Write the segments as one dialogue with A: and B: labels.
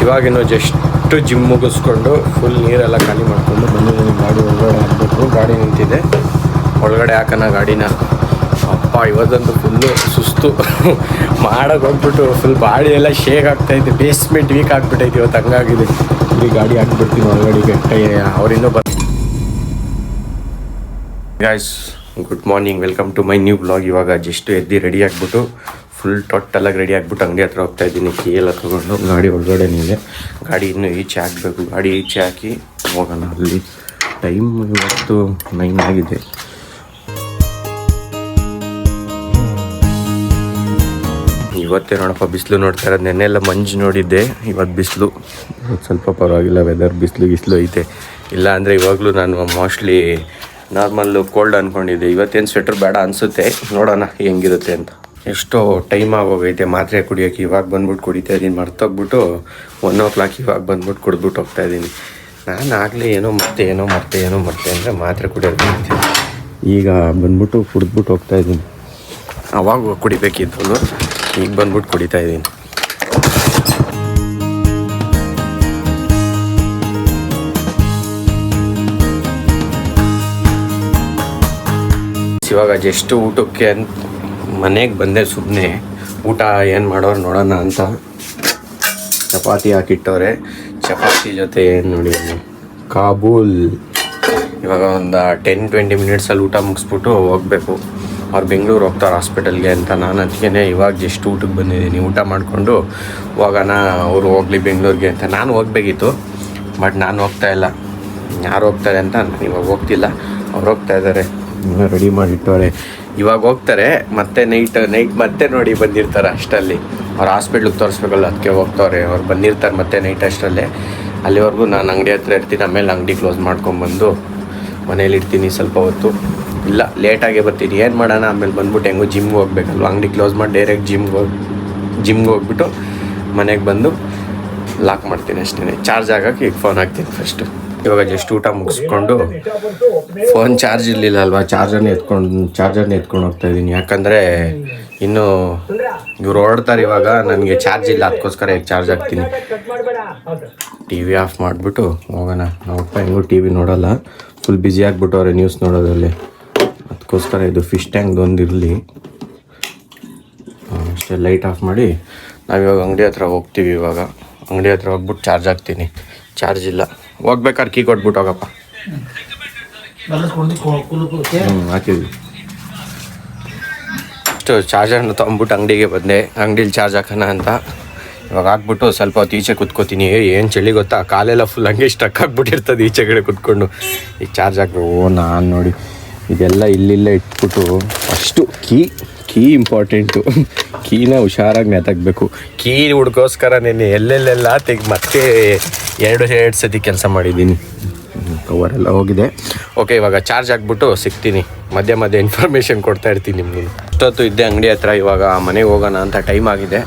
A: ಇವಾಗಿನ್ನು just gym ಮುಗಿಸ್ಕೊಂಡು full ನೀರೆಲ್ಲ ಖಾಲಿ ಮಾಡಿಕೊಂಡು ಬಂದಿದ್ದೀನಿ. ಗಾಡಿ ಒಳಗಡೆ ಹಾಕಬೇಕು. ಗಾಡಿ ನಿಂತಿದೆ, ಒಳಗಡೆ ಹಾಕೋಣ ಗಾಡಿನ. ಅಪ್ಪ ಇವತ್ತಂತೂ ಫುಲ್ಲು ಸುಸ್ತು ಮಾಡೋಕೆ ಹೋಗ್ಬಿಟ್ಟು ಫುಲ್ ಬಾಡಿ ಎಲ್ಲ ಶೇಕ್ ಆಗ್ತಾಯಿದೆ. ಬೇಸ್ಮೆಂಟ್ ವೀಕ್ ಆಗಿಬಿಟ್ಟೈತೆ ಇವತ್ತು, ಹಂಗಾಗಿದೆ. ಇಲ್ಲಿ ಗಾಡಿ ಹಾಕ್ಬಿಡ್ತೀನಿ ಒಳಗಡೆಗೆ. ಅವರಿಂದ guys, good morning, welcome to my new blog. ಇವಾಗ ಜಸ್ಟ್ ಎದ್ದು ರೆಡಿ ಆಗಿಬಿಟ್ಟು ಫುಲ್ ಟೋಟಲಾಗಿ ರೆಡಿ ಆಗಿಬಿಟ್ಟು ಅಂಗಡಿ ಹತ್ರ ಹೋಗ್ತಾ ಇದ್ದೀನಿ. ಕೀ ಎಲ್ಲ ತೊಗೊಂಡು ಗಾಡಿ ಒಳಗಡೆ ನಿಂದೆ. ಗಾಡಿ ಇನ್ನೂ ಈಚೆ ಹಾಕಬೇಕು. ಗಾಡಿ ಈಚೆ ಹಾಕಿ ಹೋಗೋಣ. ಅಲ್ಲಿ ಟೈಮ್ ಇವತ್ತು 9 ಆಗಿದೆ. ಇವತ್ತೇ ನೋಡಪ್ಪ ಬಿಸಿಲು ನೋಡ್ತಾ ಇರೋದು. ನೆನ್ನೆಲ್ಲ ಮಂಜು ನೋಡಿದ್ದೆ, ಇವತ್ತು ಬಿಸಿಲು. ಸ್ವಲ್ಪ ಪರವಾಗಿಲ್ಲ ವೆದರ್, ಬಿಸಿಲು ಐತೆ. ಇಲ್ಲ ಅಂದರೆ ಇವಾಗಲೂ ನಾನು ಮೋಸ್ಟ್ಲಿ ನಾರ್ಮಲ್ಲು ಕೋಲ್ಡ್ ಅಂದ್ಕೊಂಡಿದ್ದೆ. ಇವತ್ತೇನು ಸ್ವೆಟ್ರ್ ಬೇಡ ಅನಿಸುತ್ತೆ, ನೋಡೋಣ ಹೆಂಗಿರುತ್ತೆ ಅಂತ. ಎಷ್ಟೋ ಟೈಮ್ ಆಗೋಗೈತೆ ಮಾತ್ರೆ ಕುಡಿಯೋಕ್ಕೆ. ಇವಾಗ ಬಂದ್ಬಿಟ್ಟು ಕುಡಿತಾ ಇದ್ದೀನಿ. ಮರ್ತೋಗ್ಬಿಟ್ಟು 1 o'clock ಇವಾಗ ಬಂದ್ಬಿಟ್ಟು ಕುಡಿದ್ಬಿಟ್ಟು ಹೋಗ್ತಾಯಿದ್ದೀನಿ. ನಾನು ಆಗಲೇ ಏನೋ ಮರ್ತೆ ಅಂದರೆ ಮಾತ್ರೆ ಕುಡಿಯೋದು ಈಗ ಬಂದ್ಬಿಟ್ಟು ಕುಡಿದ್ಬಿಟ್ಟು ಹೋಗ್ತಾಯಿದ್ದೀನಿ. ಅವಾಗ ಕುಡಿಬೇಕಿದ್ದು, ಈಗ ಬಂದ್ಬಿಟ್ಟು ಕುಡಿತಾಯಿದ್ದೀನಿ. ಇವಾಗ ಜಸ್ಟ್ ಊಟಕ್ಕೆ ಅಂತ ಮನೆಗೆ ಬಂದೆ. ಸುಮ್ಮನೆ ಊಟ ಏನು ಮಾಡೋರು ನೋಡೋಣ ಅಂತ ಚಪಾತಿ ಹಾಕಿಟ್ಟವ್ರೆ. ಚಪಾತಿ ಜೊತೆ ಏನು ನೋಡಿ ಕಾಬೂಲ್. ಇವಾಗ ಒಂದು 10-20 ಮಿನಿಟ್ಸಲ್ಲಿ ಊಟ ಮುಗಿಸ್ಬಿಟ್ಟು ಹೋಗಬೇಕು. ಅವ್ರು ಬೆಂಗಳೂರು ಹೋಗ್ತಾರೆ ಹಾಸ್ಪಿಟಲ್ಗೆ ಅಂತ. ನಾನು ಅದಕ್ಕೆ ಇವಾಗ ಜಸ್ಟ್ ಊಟಕ್ಕೆ ಬಂದಿದ್ದೀನಿ. ಊಟ ಮಾಡಿಕೊಂಡು ಹೋಗೋಣ, ಅವರು ಹೋಗಲಿ ಬೆಂಗಳೂರಿಗೆ ಅಂತ. ನಾನು ಹೋಗಬೇಕಿತ್ತು, ಬಟ್ ನಾನು ಹೋಗ್ತಾಯಿಲ್ಲ. ಯಾರು ಹೋಗ್ತಾರೆ ಅಂತ ನಾನು ಇವಾಗ ಹೋಗ್ತಿಲ್ಲ. ಅವ್ರು ಹೋಗ್ತಾ ಇದ್ದಾರೆ, ರೆಡಿ ಮಾಡಿಟ್ಟವ್ರೆ. ಇವಾಗ ಹೋಗ್ತಾರೆ, ಮತ್ತೆ ನೈಟ್ ಮತ್ತೆ ನೋಡಿ ಬಂದಿರ್ತಾರೆ ಅಷ್ಟರಲ್ಲಿ. ಅವ್ರು ಹಾಸ್ಪಿಟ್ಲಿಗೆ ತೋರಿಸ್ಬೇಕಲ್ಲ, ಅದಕ್ಕೆ ಹೋಗ್ತವ್ರೆ. ಅವ್ರು ಬಂದಿರ್ತಾರೆ ಮತ್ತೆ ನೈಟ್ ಅಷ್ಟರಲ್ಲೇ. ಅಲ್ಲಿವರೆಗೂ ನಾನು ಅಂಗಡಿ ಹತ್ರ ಇರ್ತೀನಿ. ಆಮೇಲೆ ಅಂಗಡಿ ಕ್ಲೋಸ್ ಮಾಡ್ಕೊಂಬಂದು ಮನೇಲಿ ಇರ್ತೀನಿ ಸ್ವಲ್ಪ ಹೊತ್ತು. ಇಲ್ಲ ಲೇಟಾಗೇ ಬರ್ತೀನಿ, ಏನು ಮಾಡೋಣ. ಆಮೇಲೆ ಬಂದ್ಬಿಟ್ಟು ಹೆಂಗೋ ಜಿಮ್ಗೆ ಹೋಗ್ಬೇಕಲ್ವ. ಅಂಗಡಿ ಕ್ಲೋಸ್ ಮಾಡಿ ಡೈರೆಕ್ಟ್ ಜಿಮ್ಗೆ ಹೋಗ್ಬಿಟ್ಟು ಮನೆಗೆ ಬಂದು ಲಾಕ್ ಮಾಡ್ತೀನಿ ಅಷ್ಟೇ. ಚಾರ್ಜ್ ಆಗೋಕ್ಕೆ ಈಗ ಫೋನ್ ಹಾಕ್ತೀನಿ ಫಸ್ಟು. ಇವಾಗ ಜಸ್ಟ್ ಊಟ ಮುಗಿಸ್ಕೊಂಡು ಫೋನ್ ಚಾರ್ಜ್ ಇರಲಿಲ್ಲ ಅಲ್ವಾ, ಚಾರ್ಜರ್ನೇ ಎತ್ಕೊಂಡು ಹೋಗ್ತಾಯಿದ್ದೀನಿ. ಯಾಕಂದರೆ ಇನ್ನೂ ಇವ್ರು ಹೊರಡ್ತಾರೆ ಇವಾಗ, ನನಗೆ ಚಾರ್ಜ್ ಇಲ್ಲ. ಅದಕ್ಕೋಸ್ಕರ ಈಗ ಚಾರ್ಜ್ ಹಾಕ್ತೀನಿ. ಟಿ ವಿ ಆಫ್ ಮಾಡಿಬಿಟ್ಟು ಹೋಗೋಣ. ನಾವಪ್ಪ ಹೆಂಗೂ ಟಿ ವಿ ನೋಡೋಲ್ಲ, ಫುಲ್ ಬ್ಯುಸಿ ಆಗಿಬಿಟ್ಟವ್ರೆ ನ್ಯೂಸ್ ನೋಡೋದ್ರಲ್ಲಿ. ಅದಕ್ಕೋಸ್ಕರ ಇದು ಫಿಶ್ ಟ್ಯಾಂಕ್ ಒಂದು ಇರಲಿ ಅಷ್ಟೇ. ಲೈಟ್ ಆಫ್ ಮಾಡಿ ನಾವಿವಾಗ ಅಂಗಡಿ ಹತ್ರ ಹೋಗ್ತೀವಿ. ಇವಾಗ ಅಂಗಡಿ ಹತ್ರ ಹೋಗ್ಬಿಟ್ಟು ಚಾರ್ಜ್ ಹಾಕ್ತೀನಿ. ಚಾರ್ಜ್ ಇಲ್ಲ, ಹೋಗ್ಬೇಕಾದ್ರೆ ಕೀ ಕೊಟ್ಬಿಟ್ಟು ಹೋಗಪ್ಪ. ಹಾಕಿದ್ವಿ ಅಷ್ಟು. ಚಾರ್ಜರ್ನ ತೊಗೊಂಬಿಟ್ಟು ಅಂಗಡಿಗೆ ಬಂದೆ. ಅಂಗಡೀಲಿ ಚಾರ್ಜ್ ಹಾಕೋಣ ಅಂತ ಇವಾಗ ಹಾಕ್ಬಿಟ್ಟು ಸ್ವಲ್ಪ ಹೊತ್ತು ಈಚೆ ಕುತ್ಕೋತೀನಿ. ಏನು ಚಳಿ ಗೊತ್ತಾ, ಕಾಲೆಲ್ಲ ಫುಲ್ ಹಂಗೆ ಸ್ಟಕ್ ಆಗಿಬಿಟ್ಟಿರ್ತದೆ ಈಚೆ ಕಡೆ ಕುತ್ಕೊಂಡು. ಈಗ ಚಾರ್ಜ್ ಹಾಕ್ಬೇಕು. ನಾನು ನೋಡಿ ಇದೆಲ್ಲ ಇಲ್ಲಿಲ್ಲೇ ಇಟ್ಬಿಟ್ಟು ಅಷ್ಟು ಕೀ ಇಂಪಾರ್ಟೆಂಟು. ಕೀನ ಹುಷಾರಾಗಿ ನೆತಾಕಬೇಕು. ಕೀ ಹುಡ್ಕೋಸ್ಕರ ನೆನ್ನೆ ಎಲ್ಲೆಲ್ಲೆಲ್ಲ ಮತ್ತೆ ಎರಡು ಸತಿ ಕೆಲಸ ಮಾಡಿದ್ದೀನಿ. ಕವರೆಲ್ಲ ಹೋಗಿದೆ. ಓಕೆ, ಇವಾಗ ಚಾರ್ಜ್ ಹಾಕ್ಬಿಟ್ಟು ಸಿಗ್ತೀನಿ. ಮಧ್ಯೆ ಇನ್ಫಾರ್ಮೇಷನ್ ಕೊಡ್ತಾ ಇರ್ತೀನಿ ನಿಮಗೆ. ಅಷ್ಟೊತ್ತು ಇದ್ದೆ ಅಂಗಡಿ ಹತ್ರ. ಇವಾಗ ಮನೆಗೆ ಹೋಗೋಣ ಅಂತ ಟೈಮ್ ಆಗಿದೆ.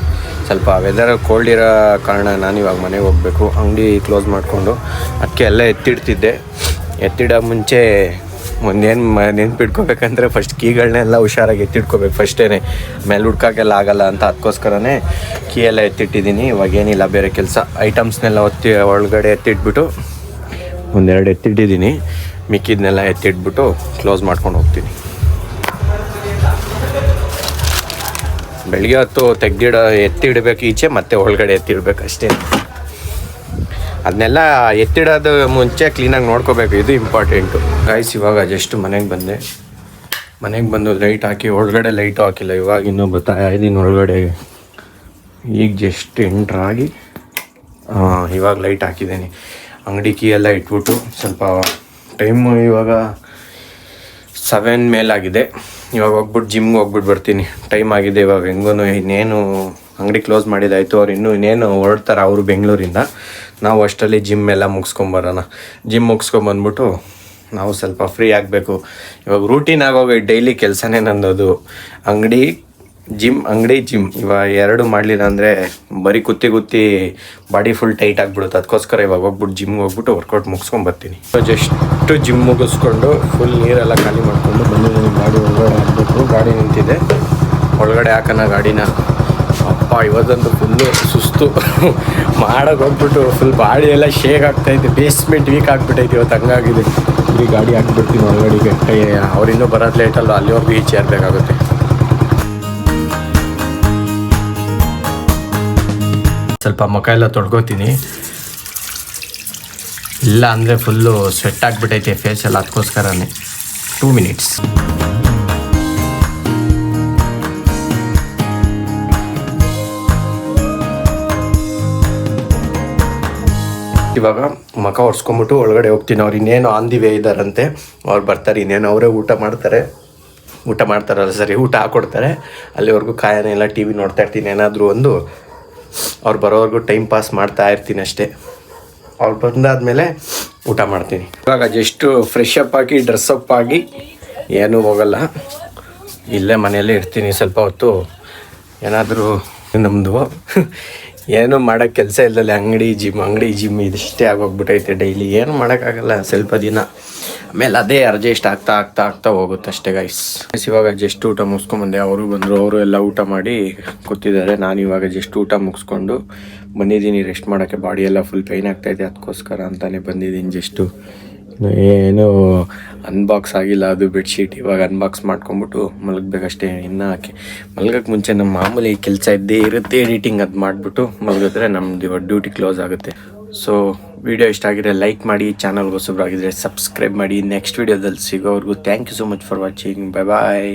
A: ಸ್ವಲ್ಪ ವೆದರ್ ಕೋಲ್ಡ್ ಇರೋ ಕಾರಣ ನಾನು ಇವಾಗ ಮನೆಗೆ ಹೋಗಬೇಕು. ಅಂಗಡಿ ಕ್ಲೋಸ್ ಮಾಡಿಕೊಂಡು ಅದಕ್ಕೆ ಎಲ್ಲ ಎತ್ತಿಡೋ ಮುಂಚೆ ಒಂದೇನು ನೆನ್ಪಿಟ್ಕೋಬೇಕಂದ್ರೆ ಫಸ್ಟ್ ಕೀಗಳನ್ನೆಲ್ಲ ಹುಷಾರಾಗಿ ಎತ್ತಿಟ್ಕೋಬೇಕು ಫಸ್ಟೇ. ಮೇಲೆ ಹುಡ್ಕೋಕ್ಕೆಲ್ಲ ಆಗಲ್ಲ ಅಂತ. ಅದಕ್ಕೋಸ್ಕರನೇ ಕೀ ಎಲ್ಲ ಎತ್ತಿಟ್ಟಿದ್ದೀನಿ. ಇವಾಗೇನಿಲ್ಲ ಬೇರೆ ಕೆಲಸ. ಐಟಮ್ಸ್ನೆಲ್ಲ ಒಳಗಡೆ ಎತ್ತಿಟ್ಬಿಟ್ಟು ಒಂದೆರಡು ಎತ್ತಿಟ್ಟಿದ್ದೀನಿ. ಮಿಕ್ಕಿದ್ನೆಲ್ಲ ಎತ್ತಿಟ್ಬಿಟ್ಟು ಕ್ಲೋಸ್ ಮಾಡ್ಕೊಂಡು ಹೋಗ್ತೀನಿ. ಬೆಳಿಗ್ಗೆ ಹೊತ್ತು ಎತ್ತಿಡಬೇಕು ಈಚೆ, ಮತ್ತೆ ಒಳಗಡೆ ಎತ್ತಿಡ್ಬೇಕು ಅಷ್ಟೇ. ಅದನ್ನೆಲ್ಲ ಎತ್ತಿಡೋದು ಮುಂಚೆ ಕ್ಲೀನಾಗಿ ನೋಡ್ಕೋಬೇಕು, ಇದು ಇಂಪಾರ್ಟೆಂಟು. ಗೈಸ್, ಇವಾಗ ಜಸ್ಟ್ ಮನೆಗೆ ಬಂದು ಲೈಟ್ ಹಾಕಿ, ಒಳಗಡೆ ಲೈಟು ಹಾಕಿಲ್ಲ. ಇವಾಗ ಇನ್ನೂ ಬರ್ತಾ ಇದ್ದೀನಿ ಒಳಗಡೆ. ಈಗ ಜಸ್ಟ್ ಎಂಟ್ರಾಗಿ ಇವಾಗ ಲೈಟ್ ಹಾಕಿದ್ದೀನಿ. ಅಂಗಡಿ ಕೀ ಎಲ್ಲ ಇಟ್ಬಿಟ್ಟು ಸ್ವಲ್ಪ ಟೈಮು ಇವಾಗ 7 ಮೇಲಾಗಿದೆ. ಇವಾಗ ಹೋಗ್ಬಿಟ್ಟು ಜಿಮ್ಗೆ ಹೋಗ್ಬಿಟ್ಟು ಬರ್ತೀನಿ. ಟೈಮ್ ಆಗಿದೆ ಇವಾಗ. ಹೆಂಗೂ ಇನ್ನೇನು ಅಂಗಡಿ ಕ್ಲೋಸ್ ಮಾಡಿದಾಯಿತು. ಅವ್ರು ಇನ್ನೇನು ಹೊರಡ್ತಾರೆ ಅವರು ಬೆಂಗಳೂರಿಂದ. ನಾವು ಅಷ್ಟರಲ್ಲಿ ಜಿಮ್ ಎಲ್ಲ ಮುಗಿಸ್ಕೊಂಬರೋಣ. ಜಿಮ್ ಮುಗಿಸ್ಕೊಂಬಂದ್ಬಿಟ್ಟು ನಾವು ಸ್ವಲ್ಪ ಫ್ರೀ ಆಗಬೇಕು. ಇವಾಗ ರೂಟೀನ್ ಆಗೋಗಿ ಡೈಲಿ ಕೆಲಸನೇ ನಂದದು. ಅಂಗಡಿ ಜಿಮ್ ಇವಾಗ 2 ಮಾಡಲಿಲ್ಲ ಅಂದರೆ ಬರೀ ಕುತ್ತಿ ಬಾಡಿ ಫುಲ್ ಟೈಟ್ ಆಗಿಬಿಡುತ್ತೆ. ಅದಕ್ಕೋಸ್ಕರ ಇವಾಗ ಹೋಗ್ಬಿಟ್ಟು ಜಿಮ್ಗೆ ಹೋಗ್ಬಿಟ್ಟು ವರ್ಕೌಟ್ ಮುಗಿಸ್ಕೊಂಬರ್ತೀನಿ. ಜಸ್ಟ್ ಜಿಮ್ ಮುಗಿಸ್ಕೊಂಡು ಫುಲ್ ನೀರೆಲ್ಲ ಖಾಲಿ ಮಾಡಿಕೊಂಡು ಬಂದಿದ್ದೀನಿ. ಗಾಡಿ ಒಳಗಡೆ ಹಾಕಬೇಕು. ಗಾಡಿ ನಿಂತಿದೆ, ಒಳಗಡೆ ಹಾಕೋಣ ಗಾಡಿನ. ಅಪ್ಪ ಇವತ್ತಂತೂ ಫುಲ್ಲು ಸುಸ್ತು ಮಾಡೋಕೆ ಹೋಗ್ಬಿಟ್ಟು ಫುಲ್ ಬಾಡಿ ಎಲ್ಲ ಶೇಕ್ ಆಗ್ತಾಯಿದೆ, ಬೇಸ್ಮೆಂಟ್ ವೀಕ್ ಆಗಿಬಿಟ್ಟೈತೆ ಇವತ್ತು, ಹಂಗಾಗಿದೆ. ಈ ಗಾಡಿ ಹಾಕ್ಬಿಡ್ತೀನಿ ಒಳಗಡೆಗೆ, ಅವ್ರಿನ್ನೂ ಬರೋದು ಲೇಟಲ್ಲ, ಅಲ್ಲಿವರೆಗೂ ಈಚೆ ಇರಬೇಕಾಗುತ್ತೆ. ಸ್ವಲ್ಪ ಮುಖ ಎಲ್ಲ ತೊಳ್ಕೊತೀನಿ, ಇಲ್ಲ ಅಂದರೆ ಫುಲ್ಲು ಸ್ವೆಟ್ ಆಗಿಬಿಟ್ಟೈತೆ ಫೇಸೆಲ್ಲ, ಅದಕ್ಕೋಸ್ಕರನೇ 2 ಮಿನಿಟ್ಸ್. ಇವಾಗ ಮುಖ ಒರೆಸ್ಕೊಂಬಿಟ್ಟು ಒಳಗಡೆ ಹೋಗ್ತೀನಿ. ಅವ್ರು ಇನ್ನೇನು ಆನ್ ದಿ ವೇ ಇದ್ದಾರಂತೆ, ಅವ್ರು ಬರ್ತಾರೆ, ಇನ್ನೇನು ಅವರೇ ಊಟ ಮಾಡ್ತಾರಲ್ಲ ಸರಿ, ಊಟ ಹಾಕ್ಕೊಡ್ತಾರೆ. ಅಲ್ಲಿವರೆಗೂ ಕಾಯನೆಲ್ಲ ಟಿ ವಿ ನೋಡ್ತಾ ಇರ್ತೀನಿ, ಏನಾದರೂ ಒಂದು ಅವ್ರು ಬರೋವರೆಗೂ ಟೈಮ್ ಪಾಸ್ ಮಾಡ್ತಾ ಇರ್ತೀನಿ ಅಷ್ಟೇ. ಅವ್ರು ಬಂದಾದಮೇಲೆ ಊಟ ಮಾಡ್ತೀನಿ. ಇವಾಗ ಜಸ್ಟು ಫ್ರೆಶ್ ಅಪ್ ಆಗಿ ಡ್ರೆಸ್ ಅಪ್ ಆಗಿ ಏನೂ ಹೋಗಲ್ಲ, ಇಲ್ಲೇ ಮನೆಯಲ್ಲೇ ಇರ್ತೀನಿ ಸ್ವಲ್ಪ ಹೊತ್ತು. ಏನಾದರೂ ನಮ್ಮದು ಏನೂ ಮಾಡೋಕ್ಕೆ ಕೆಲಸ ಇಲ್ಲದಲ್ಲಿ ಅಂಗಡಿ ಜಿಮ್ ಇದಿಷ್ಟೇ ಆಗೋಗ್ಬಿಟ್ಟೈತೆ ಡೈಲಿ. ಏನು ಮಾಡೋಕ್ಕಾಗಲ್ಲ, ಸ್ವಲ್ಪ ದಿನ ಆಮೇಲೆ ಅದೇ ಅಡ್ಜಸ್ಟ್ ಆಗ್ತಾ ಹೋಗುತ್ತೆ ಅಷ್ಟೇ ಗೈಸ್. ಇವಾಗ ಜಸ್ಟ್ ಊಟ ಮುಗಿಸ್ಕೊಂಬಂದೆ, ಅವರು ಬಂದರು, ಅವರು ಎಲ್ಲ ಊಟ ಮಾಡಿ ಕೂತಿದ್ದಾರೆ. ನಾನು ಇವಾಗ ಜಸ್ಟ್ ಊಟ ಮುಗಿಸ್ಕೊಂಡು ಬಂದಿದ್ದೀನಿ ರೆಸ್ಟ್ ಮಾಡೋಕ್ಕೆ. ಬಾಡಿ ಎಲ್ಲ ಫುಲ್ ಪೈನ್ ಆಗ್ತಾಯಿದೆ, ಅದಕ್ಕೋಸ್ಕರ ಅಂತಲೇ ಬಂದಿದ್ದೀನಿ. ಜಸ್ಟು ಏನೂ ಅನ್ಬಾಕ್ಸ್ ಆಗಿಲ್ಲ ಅದು ಬೆಡ್ಶೀಟ್, ಇವಾಗ ಅನ್ಬಾಕ್ಸ್ ಮಾಡ್ಕೊಂಬಿಟ್ಟು ಮಲಗಬೇಕಷ್ಟೇ. ಇನ್ನು ಮಲಗೋಕ್ಕೆ ಮುಂಚೆ ನಮ್ಮ ಮಾಮೂಲಿ ಕೆಲಸ ಇದ್ದೇ ಇರುತ್ತೆ, ಎಡಿಟಿಂಗ್ ಅದು ಮಾಡಿಬಿಟ್ಟು ಮಲಗಿದ್ರೆ ನಮ್ಮದು ಡ್ಯೂಟಿ ಕ್ಲೋಸ್ ಆಗುತ್ತೆ. ಸೊ ವಿಡಿಯೋ ಇಷ್ಟ ಆಗಿದ್ರೆ ಲೈಕ್ ಮಾಡಿ, ಚಾನಲ್ಗೆ ಹೊಸಬ್ರಾಗಿದ್ದರೆ ಸಬ್ಸ್ಕ್ರೈಬ್ ಮಾಡಿ. ನೆಕ್ಸ್ಟ್ ವೀಡಿಯೋದಲ್ಲಿ ಸಿಗೋವರೆಗೂ thank you so much for watching. Bye.